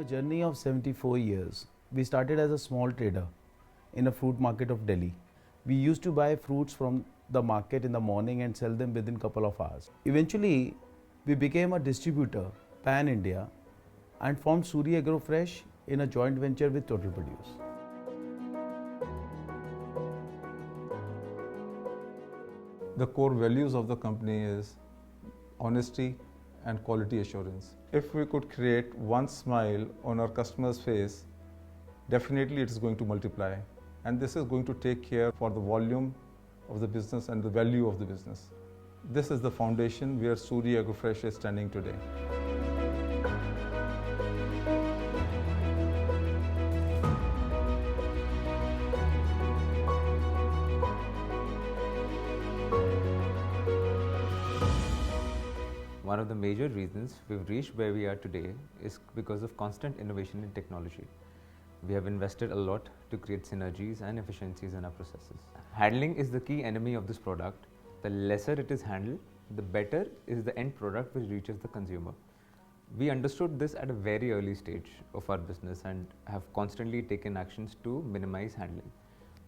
our journey of 74 years, we started as a small trader in a fruit market of Delhi. We used to buy fruits from the market in the morning and sell them within a couple of hours. Eventually, we became a distributor pan India and formed Suri Agro Fresh in a joint venture with Total Produce. The core values of the company is honesty and quality assurance. If we could create one smile on our customer's face, definitely it is going to multiply. And this is going to take care for the volume of the business and the value of the business. This is the foundation where Suri Agro Fresh is standing today. One of the major reasons we've reached where we are today is because of constant innovation in technology. We have invested a lot to create synergies and efficiencies in our processes. Handling is the key enemy of this product. The lesser it is handled, the better is the end product which reaches the consumer. We understood this at a very early stage of our business and have constantly taken actions to minimize handling.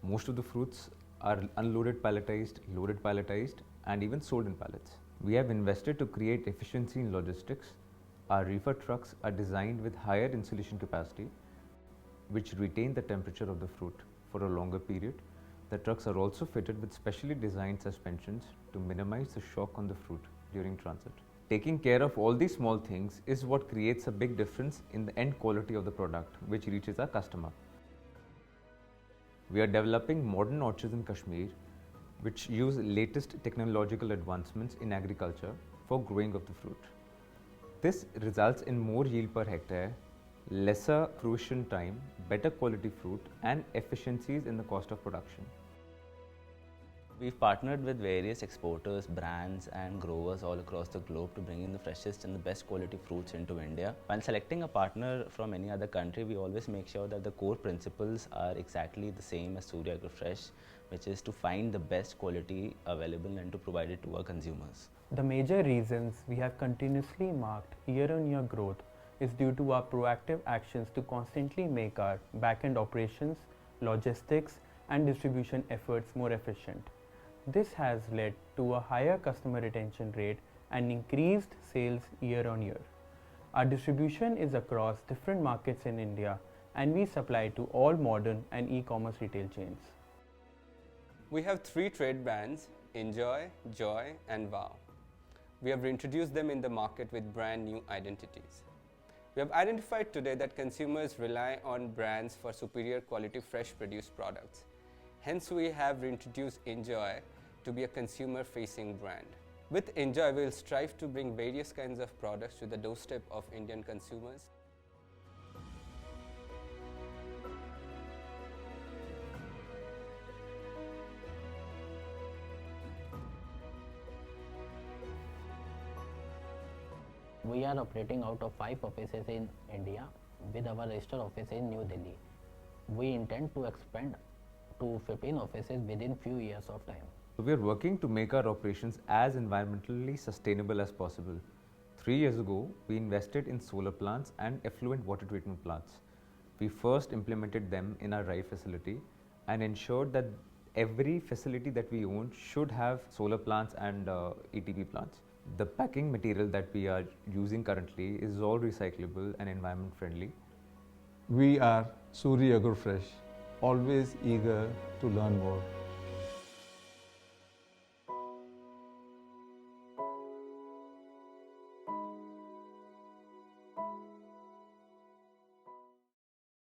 Most of the fruits are unloaded palletized, loaded palletized, and even sold in pallets. We have invested to create efficiency in logistics. Our reefer trucks are designed with higher insulation capacity, which retain the temperature of the fruit for a longer period. The trucks are also fitted with specially designed suspensions to minimize the shock on the fruit during transit. Taking care of all these small things is what creates a big difference in the end quality of the product which reaches our customer. We are developing modern orchards in Kashmir which use latest technological advancements in agriculture for growing of the fruit. This results in more yield per hectare, lesser fruition time, better quality fruit, and efficiencies in the cost of production. We've partnered with various exporters, brands and growers all across the globe to bring in the freshest and the best quality fruits into India. When selecting a partner from any other country, we always make sure that the core principles are exactly the same as Suri Agro Fresh, which is to find the best quality available and to provide it to our consumers. The major reasons we have continuously marked year-on-year growth is due to our proactive actions to constantly make our back-end operations, logistics and distribution efforts more efficient. This has led to a higher customer retention rate and increased sales year on year. Our distribution is across different markets in India and we supply to all modern and e-commerce retail chains. We have 3 trade brands, Enjoy, Joy and Wow. We have reintroduced them in the market with brand new identities. We have identified today that consumers rely on brands for superior quality fresh produced products. Hence, we have reintroduced Enjoy to be a consumer-facing brand. With Enjoy, we will strive to bring various kinds of products to the doorstep of Indian consumers. We are operating out of 5 offices in India with our registered office in New Delhi. We intend to expand to 15 offices within few years of time. We are working to make our operations as environmentally sustainable as possible. 3 years ago, we invested in solar plants and effluent water treatment plants. We first implemented them in our Rai facility and ensured that every facility that we own should have solar plants and ETP plants. The packing material that we are using currently is all recyclable and environment friendly. We are Suri Agro Fresh, always eager to learn more.